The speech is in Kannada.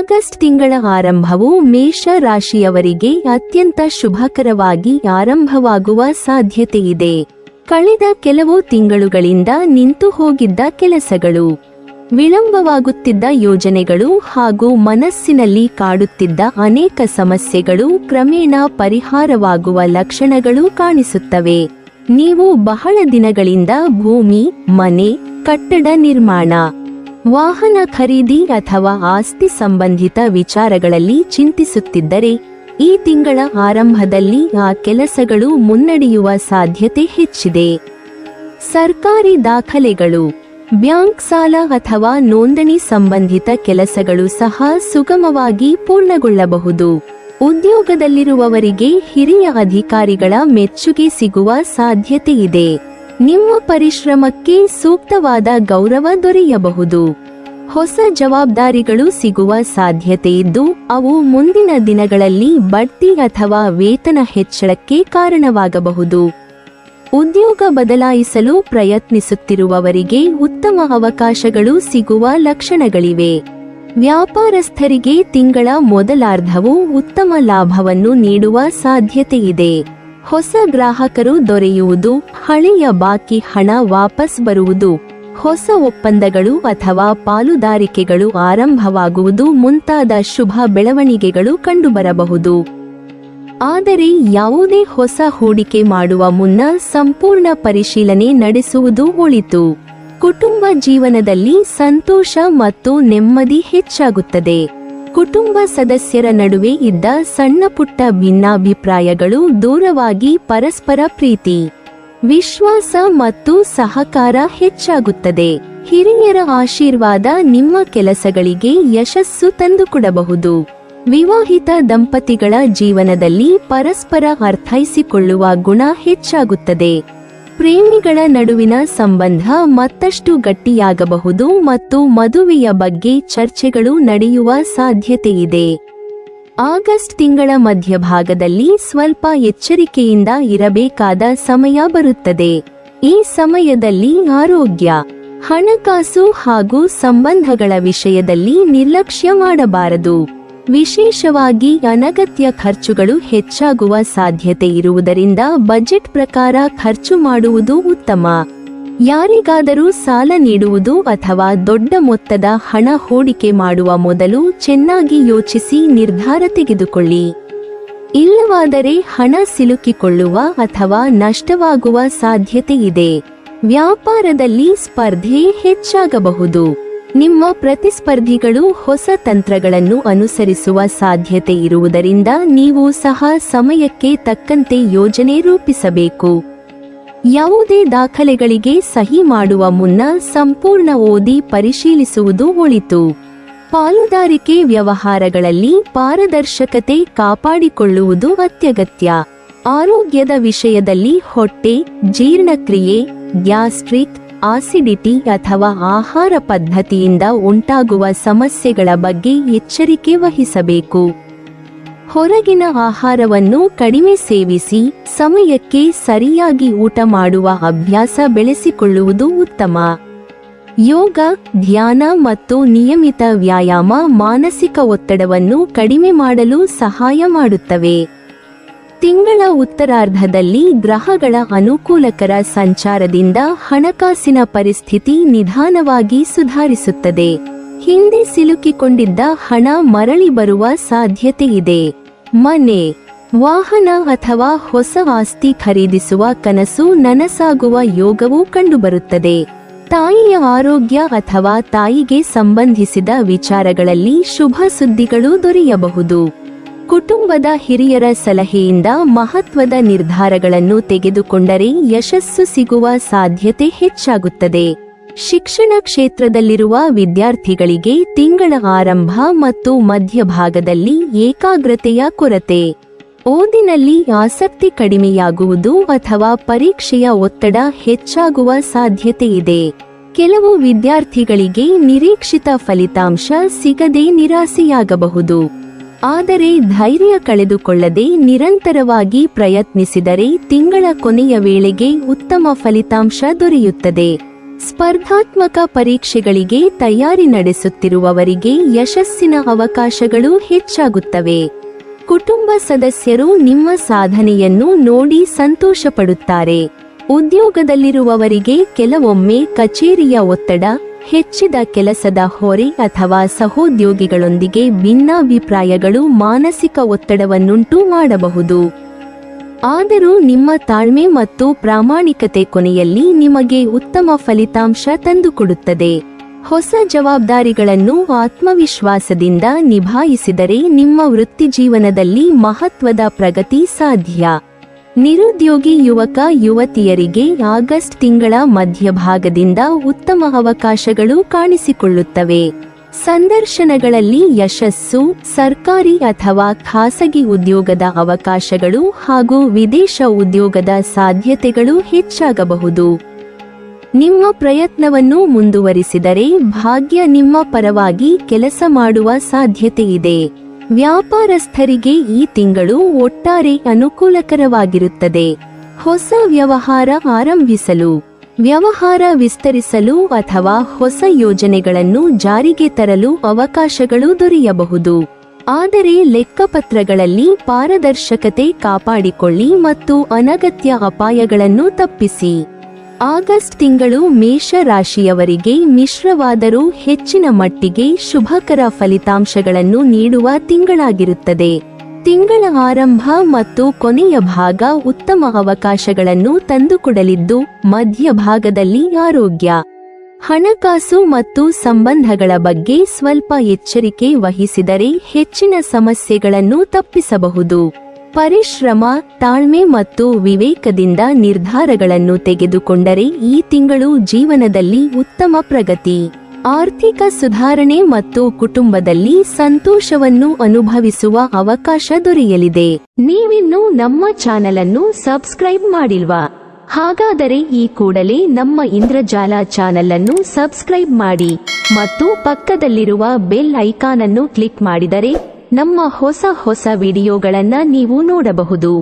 ಆಗಸ್ಟ್ ತಿಂಗಳ ಆರಂಭವು ಮೇಷ ರಾಶಿಯವರಿಗೆ ಅತ್ಯಂತ ಶುಭಕರವಾಗಿ ಆರಂಭವಾಗುವ ಸಾಧ್ಯತೆಯಿದೆ. ಕಳೆದ ಕೆಲವು ತಿಂಗಳುಗಳಿಂದ ನಿಂತು ಹೋಗಿದ್ದ ಕೆಲಸಗಳು, ವಿಳಂಬವಾಗುತ್ತಿದ್ದ ಯೋಜನೆಗಳು ಹಾಗೂ ಮನಸ್ಸಿನಲ್ಲಿ ಕಾಡುತ್ತಿದ್ದ ಅನೇಕ ಸಮಸ್ಯೆಗಳು ಕ್ರಮೇಣ ಪರಿಹಾರವಾಗುವ ಲಕ್ಷಣಗಳು ಕಾಣಿಸುತ್ತವೆ. ನೀವು ಬಹಳ ದಿನಗಳಿಂದ ಭೂಮಿ, ಮನೆ, ಕಟ್ಟಡ ನಿರ್ಮಾಣ, ವಾಹನ ಖರೀದಿ ಅಥವಾ ಆಸ್ತಿ ಸಂಬಂಧಿತ ವಿಚಾರಗಳಲ್ಲಿ ಚಿಂತಿಸುತ್ತಿದ್ದರೆ ಈ ತಿಂಗಳ ಆರಂಭದಲ್ಲಿ ಆ ಕೆಲಸಗಳು ಮುನ್ನಡೆಯುವ ಸಾಧ್ಯತೆ ಹೆಚ್ಚಿದೆ. ಸರ್ಕಾರಿ ದಾಖಲೆಗಳು, ಬ್ಯಾಂಕ್ ಸಾಲ ಅಥವಾ ನೋಂದಣಿ ಸಂಬಂಧಿತ ಕೆಲಸಗಳು ಸಹ ಸುಗಮವಾಗಿ ಪೂರ್ಣಗೊಳ್ಳಬಹುದು. ಉದ್ಯೋಗದಲ್ಲಿರುವವರಿಗೆ ಹಿರಿಯ ಅಧಿಕಾರಿಗಳ ಮೆಚ್ಚುಗೆ ಸಿಗುವ ಸಾಧ್ಯತೆಯಿದೆ. ನಿಮ್ಮ ಪರಿಶ್ರಮಕ್ಕೆ ಸೂಕ್ತವಾದ ಗೌರವ ದೊರೆಯಬಹುದು. ಹೊಸ ಜವಾಬ್ದಾರಿಗಳು ಸಿಗುವ ಸಾಧ್ಯತೆಯಿದ್ದು ಅವು ಮುಂದಿನ ದಿನಗಳಲ್ಲಿ ಬಡ್ತಿ ಅಥವಾ ವೇತನ ಹೆಚ್ಚಳಕ್ಕೆ ಕಾರಣವಾಗಬಹುದು. ಉದ್ಯೋಗ ಬದಲಾಯಿಸಲು ಪ್ರಯತ್ನಿಸುತ್ತಿರುವವರಿಗೆ ಉತ್ತಮ ಅವಕಾಶಗಳು ಸಿಗುವ ಲಕ್ಷಣಗಳಿವೆ. ವ್ಯಾಪಾರಸ್ಥರಿಗೆ ತಿಂಗಳ ಮೊದಲಾರ್ಧವು ಉತ್ತಮ ಲಾಭವನ್ನು ನೀಡುವ ಸಾಧ್ಯತೆಯಿದೆ. ಹೊಸ ಗ್ರಾಹಕರು ದೊರೆಯುವುದು, ಹಳೆಯ ಬಾಕಿ ಹಣ ವಾಪಸ್ ಬರುವುದು, ಹೊಸ ಒಪ್ಪಂದಗಳು ಅಥವಾ ಪಾಲುದಾರಿಕೆಗಳು ಆರಂಭವಾಗುವುದು ಮುಂತಾದ ಶುಭ ಬೆಳವಣಿಗೆಗಳು ಕಂಡುಬರಬಹುದು. ಆದರೆ ಯಾವುದೇ ಹೊಸ ಹೂಡಿಕೆ ಮಾಡುವ ಮುನ್ನ ಸಂಪೂರ್ಣ ಪರಿಶೀಲನೆ ನಡೆಸುವುದು ಒಳಿತು. ಕುಟುಂಬ ಜೀವನದಲ್ಲಿ ಸಂತೋಷ ಮತ್ತು ನೆಮ್ಮದಿ ಹೆಚ್ಚಾಗುತ್ತದೆ. ಕುಟುಂಬ ಸದಸ್ಯರ ನಡುವೆ ಇದ್ದ ಸಣ್ಣ ಪುಟ್ಟ ಭಿನ್ನಾಭಿಪ್ರಾಯಗಳು ದೂರವಾಗಿ ಪರಸ್ಪರ ಪ್ರೀತಿ, ವಿಶ್ವಾಸ ಮತ್ತು ಸಹಕಾರ ಹೆಚ್ಚಾಗುತ್ತದೆ. ಹಿರಿಯರ ಆಶೀರ್ವಾದ ನಿಮ್ಮ ಕೆಲಸಗಳಿಗೆ ಯಶಸ್ಸು ತಂದುಕೊಡಬಹುದು. ವಿವಾಹಿತ ದಂಪತಿಗಳ ಜೀವನದಲ್ಲಿ ಪರಸ್ಪರ ಅರ್ಥೈಸಿಕೊಳ್ಳುವ ಗುಣ ಹೆಚ್ಚಾಗುತ್ತದೆ. ಪ್ರೇಮಿಗಳ ನಡುವಿನ ಸಂಬಂಧ ಮತ್ತಷ್ಟು ಗಟ್ಟಿಯಾಗಬಹುದು ಮತ್ತು ಮದುವೆಯ ಬಗ್ಗೆ ಚರ್ಚೆಗಳು ನಡೆಯುವ ಸಾಧ್ಯತೆಯಿದೆ. ಆಗಸ್ಟ್ ತಿಂಗಳ ಮಧ್ಯಭಾಗದಲ್ಲಿ ಸ್ವಲ್ಪ ಎಚ್ಚರಿಕೆಯಿಂದ ಇರಬೇಕಾದ ಸಮಯ ಬರುತ್ತದೆ. ಈ ಸಮಯದಲ್ಲಿ ಆರೋಗ್ಯ, ಹಣಕಾಸು ಹಾಗೂ ಸಂಬಂಧಗಳ ವಿಷಯದಲ್ಲಿ ನಿರ್ಲಕ್ಷ್ಯ ಮಾಡಬಾರದು. ವಿಶೇಷವಾಗಿ ಅನಗತ್ಯ ಖರ್ಚುಗಳು ಹೆಚ್ಚಾಗುವ ಸಾಧ್ಯತೆ ಇರುವುದರಿಂದ ಬಜೆಟ್ ಪ್ರಕಾರ ಖರ್ಚು ಮಾಡುವುದು ಉತ್ತಮ. ಯಾರಿಗಾದರೂ ಸಾಲ ನೀಡುವುದು ಅಥವಾ ದೊಡ್ಡ ಮೊತ್ತದ ಹಣ ಹೂಡಿಕೆ ಮಾಡುವ ಮೊದಲು ಚೆನ್ನಾಗಿ ಯೋಚಿಸಿ ನಿರ್ಧಾರ ತೆಗೆದುಕೊಳ್ಳಿ. ಇಲ್ಲವಾದರೆ ಹಣ ಸಿಲುಕಿಕೊಳ್ಳುವ ಅಥವಾ ನಷ್ಟವಾಗುವ ಸಾಧ್ಯತೆ ಇದೆ. ವ್ಯಾಪಾರದಲ್ಲಿ ಸ್ಪರ್ಧೆ ಹೆಚ್ಚಾಗಬಹುದು. ನಿಮ್ಮ ಪ್ರತಿಸ್ಪರ್ಧಿಗಳು ಹೊಸ ತಂತ್ರಗಳನ್ನು ಅನುಸರಿಸುವ ಸಾಧ್ಯತೆ ಇರುವುದರಿಂದ ನೀವು ಸಹ ಸಮಯಕ್ಕೆ ತಕ್ಕಂತೆ ಯೋಜನೆ ರೂಪಿಸಬೇಕು. ಯಾವುದೇ ದಾಖಲೆಗಳಿಗೆ ಸಹಿ ಮಾಡುವ ಮುನ್ನ ಸಂಪೂರ್ಣ ಓದಿ ಪರಿಶೀಲಿಸುವುದು ಒಳಿತು. ಪಾಲುದಾರಿಕೆ ವ್ಯವಹಾರಗಳಲ್ಲಿ ಪಾರದರ್ಶಕತೆ ಕಾಪಾಡಿಕೊಳ್ಳುವುದು ಅತ್ಯಗತ್ಯ. ಆರೋಗ್ಯದ ವಿಷಯದಲ್ಲಿ ಹೊಟ್ಟೆ, ಜೀರ್ಣಕ್ರಿಯೆ, ಗ್ಯಾಸ್ಟ್ರಿಕ್, ಆಸಿಡಿಟಿ ಅಥವಾ ಆಹಾರ ಪದ್ಧತಿಯಿಂದ ಉಂಟಾಗುವ ಸಮಸ್ಯೆಗಳ ಬಗ್ಗೆ ಎಚ್ಚರಿಕೆ ವಹಿಸಬೇಕು. ಹೊರಗಿನ ಆಹಾರವನ್ನು ಕಡಿಮೆ ಸೇವಿಸಿ ಸಮಯಕ್ಕೆ ಸರಿಯಾಗಿ ಊಟ ಮಾಡುವ ಅಭ್ಯಾಸ ಬೆಳೆಸಿಕೊಳ್ಳುವುದು ಉತ್ತಮ. ಯೋಗ, ಧ್ಯಾನ ಮತ್ತು ನಿಯಮಿತ ವ್ಯಾಯಾಮ ಮಾನಸಿಕ ಒತ್ತಡವನ್ನು ಕಡಿಮೆ ಮಾಡಲು ಸಹಾಯ ಮಾಡುತ್ತವೆ. ತಿಂಗಳ ಉತ್ತರಾರ್ಧದಲ್ಲಿ ಗ್ರಹಗಳ ಅನುಕೂಲಕರ ಸಂಚಾರದಿಂದ ಹಣಕಾಸಿನ ಪರಿಸ್ಥಿತಿ ನಿಧಾನವಾಗಿ ಸುಧಾರಿಸುತ್ತದೆ. ಹಿಂದೆ ಸಿಲುಕಿಕೊಂಡಿದ್ದ ಹಣ ಮರಳಿ ಬರುವ ಸಾಧ್ಯತೆಯಿದೆ. ಮನೆ, ವಾಹನ ಅಥವಾ ಹೊಸ ಆಸ್ತಿ ಖರೀದಿಸುವ ಕನಸು ನನಸಾಗುವ ಯೋಗವೂ ಕಂಡುಬರುತ್ತದೆ. ತಾಯಿಯ ಆರೋಗ್ಯ ಅಥವಾ ತಾಯಿಗೆ ಸಂಬಂಧಿಸಿದ ವಿಚಾರಗಳಲ್ಲಿ ಶುಭ ಸುದ್ದಿಗಳು ದೊರೆಯಬಹುದು. ಕುಟುಂಬದ ಹಿರಿಯರ ಸಲಹೆಯಿಂದ ಮಹತ್ವದ ನಿರ್ಧಾರಗಳನ್ನು ತೆಗೆದುಕೊಂಡರೆ ಯಶಸ್ಸು ಸಿಗುವ ಸಾಧ್ಯತೆ ಹೆಚ್ಚಾಗುತ್ತದೆ. ಶಿಕ್ಷಣ ಕ್ಷೇತ್ರದಲ್ಲಿರುವ ವಿದ್ಯಾರ್ಥಿಗಳಿಗೆ ತಿಂಗಳ ಆರಂಭ ಮತ್ತು ಮಧ್ಯಭಾಗದಲ್ಲಿ ಏಕಾಗ್ರತೆಯ ಕೊರತೆ, ಓದಿನಲ್ಲಿ ಆಸಕ್ತಿ ಕಡಿಮೆಯಾಗುವುದು ಅಥವಾ ಪರೀಕ್ಷೆಯ ಒತ್ತಡ ಹೆಚ್ಚಾಗುವ ಸಾಧ್ಯತೆಯಿದೆ. ಕೆಲವು ವಿದ್ಯಾರ್ಥಿಗಳಿಗೆ ನಿರೀಕ್ಷಿತ ಫಲಿತಾಂಶ ಸಿಗದೆ ನಿರಾಸೆಯಾಗಬಹುದು. ಆದರೆ ಧೈರ್ಯ ಕಳೆದುಕೊಳ್ಳದೆ ನಿರಂತರವಾಗಿ ಪ್ರಯತ್ನಿಸಿದರೆ ತಿಂಗಳ ಕೊನೆಯ ವೇಳೆಗೆ ಉತ್ತಮ ಫಲಿತಾಂಶ ದೊರೆಯುತ್ತದೆ. ಸ್ಪರ್ಧಾತ್ಮಕ ಪರೀಕ್ಷೆಗಳಿಗೆ ತಯಾರಿ ನಡೆಸುತ್ತಿರುವವರಿಗೆ ಯಶಸ್ಸಿನ ಅವಕಾಶಗಳು ಹೆಚ್ಚಾಗುತ್ತವೆ. ಕುಟುಂಬ ಸದಸ್ಯರು ನಿಮ್ಮ ಸಾಧನೆಯನ್ನು ನೋಡಿ ಸಂತೋಷಪಡುತ್ತಾರೆ. ಉದ್ಯೋಗದಲ್ಲಿರುವವರಿಗೆ ಕೆಲವೊಮ್ಮೆ ಕಚೇರಿಯ ಒತ್ತಡ, ಹೆಚ್ಚಿದ ಕೆಲಸದ ಹೊರೆ ಅಥವಾ ಸಹೋದ್ಯೋಗಿಗಳೊಂದಿಗೆ ಭಿನ್ನಾಭಿಪ್ರಾಯಗಳು ಮಾನಸಿಕ ಒತ್ತಡವನ್ನುಂಟು ಮಾಡಬಹುದು. ಆದರೂ ನಿಮ್ಮ ತಾಳ್ಮೆ ಮತ್ತು ಪ್ರಾಮಾಣಿಕತೆ ಕೊನೆಯಲ್ಲಿ ನಿಮಗೆ ಉತ್ತಮ ಫಲಿತಾಂಶ ತಂದುಕೊಡುತ್ತದೆ. ಹೊಸ ಜವಾಬ್ದಾರಿಗಳನ್ನು ಆತ್ಮವಿಶ್ವಾಸದಿಂದ ನಿಭಾಯಿಸಿದರೆ ನಿಮ್ಮ ವೃತ್ತಿಜೀವನದಲ್ಲಿ ಮಹತ್ವದ ಪ್ರಗತಿ ಸಾಧ್ಯ. ನಿರುದ್ಯೋಗಿ ಯುವಕ ಯುವತಿಯರಿಗೆ ಆಗಸ್ಟ್ ತಿಂಗಳ ಮಧ್ಯಭಾಗದಿಂದ ಉತ್ತಮ ಅವಕಾಶಗಳು ಕಾಣಿಸಿಕೊಳ್ಳುತ್ತವೆ. ಸಂದರ್ಶನಗಳಲ್ಲಿ ಯಶಸ್ಸು, ಸರ್ಕಾರಿ ಅಥವಾ ಖಾಸಗಿ ಉದ್ಯೋಗದ ಅವಕಾಶಗಳು ಹಾಗೂ ವಿದೇಶ ಉದ್ಯೋಗದ ಸಾಧ್ಯತೆಗಳು ಹೆಚ್ಚಾಗಬಹುದು. ನಿಮ್ಮ ಪ್ರಯತ್ನವನ್ನು ಮುಂದುವರಿಸಿದರೆ ಭಾಗ್ಯ ನಿಮ್ಮ ಪರವಾಗಿ ಕೆಲಸ ಮಾಡುವ ಸಾಧ್ಯತೆ ಇದೆ. ವ್ಯಾಪಾರಸ್ಥರಿಗೆ ಈ ತಿಂಗಳು ಒಟ್ಟಾರೆ ಅನುಕೂಲಕರವಾಗಿರುತ್ತದೆ. ಹೊಸ ವ್ಯವಹಾರ ಆರಂಭಿಸಲು, ವ್ಯವಹಾರ ವಿಸ್ತರಿಸಲು ಅಥವಾ ಹೊಸ ಯೋಜನೆಗಳನ್ನು ಜಾರಿಗೆ ತರಲು ಅವಕಾಶಗಳು ದೊರೆಯಬಹುದು. ಆದರೆ ಲೆಕ್ಕಪತ್ರಗಳಲ್ಲಿ ಪಾರದರ್ಶಕತೆ ಕಾಪಾಡಿಕೊಳ್ಳಿ ಮತ್ತು ಅನಗತ್ಯ ಅಪಾಯಗಳನ್ನು ತಪ್ಪಿಸಿ. ಆಗಸ್ಟ್ ತಿಂಗಳು ಮೇಷ ರಾಶಿಯವರಿಗೆ ಮಿಶ್ರವಾದರೂ ಹೆಚ್ಚಿನ ಮಟ್ಟಿಗೆ ಶುಭಕರ ಫಲಿತಾಂಶಗಳನ್ನು ನೀಡುವ ತಿಂಗಳಾಗಿರುತ್ತದೆ. ತಿಂಗಳ ಆರಂಭ ಮತ್ತು ಕೊನೆಯ ಭಾಗ ಉತ್ತಮ ಅವಕಾಶಗಳನ್ನು ತಂದುಕೊಡಲಿದ್ದು, ಮಧ್ಯಭಾಗದಲ್ಲಿ ಆರೋಗ್ಯ, ಹಣಕಾಸು ಮತ್ತು ಸಂಬಂಧಗಳ ಬಗ್ಗೆ ಸ್ವಲ್ಪ ಎಚ್ಚರಿಕೆ ವಹಿಸಿದರೆ ಹೆಚ್ಚಿನ ಸಮಸ್ಯೆಗಳನ್ನು ತಪ್ಪಿಸಬಹುದು. ಪರಿಶ್ರಮ, ತಾಳ್ಮೆ ಮತ್ತು ವಿವೇಕದಿಂದ ನಿರ್ಧಾರಗಳನ್ನು ತೆಗೆದುಕೊಂಡರೆ ಈ ತಿಂಗಳು ಜೀವನದಲ್ಲಿ ಉತ್ತಮ ಪ್ರಗತಿ, ಆರ್ಥಿಕ ಸುಧಾರಣೆ ಮತ್ತು ಕುಟುಂಬದಲ್ಲಿ ಸಂತೋಷವನ್ನು ಅನುಭವಿಸುವ ಅವಕಾಶ ದೊರೆಯಲಿದೆ. ನೀವಿನ್ನೂ ನಮ್ಮ ಚಾನೆಲ್ ಅನ್ನು ಸಬ್ಸ್ಕ್ರೈಬ್ ಮಾಡಿಲ್ವಾ? ಹಾಗಾದರೆ ಈ ಕೂಡಲೇ ನಮ್ಮ ಇಂದ್ರಜಾಲ ಚಾನೆಲ್ ಅನ್ನು ಸಬ್ಸ್ಕ್ರೈಬ್ ಮಾಡಿ ಮತ್ತು ಪಕ್ಕದಲ್ಲಿರುವ ಬೆಲ್ ಐಕಾನ್ ಅನ್ನು ಕ್ಲಿಕ್ ಮಾಡಿದರೆ ನಮ್ಮ ಹೊಸ ವಿಡಿಯೋಗಳನ್ನು ನೀವು ನೋಡಬಹುದು.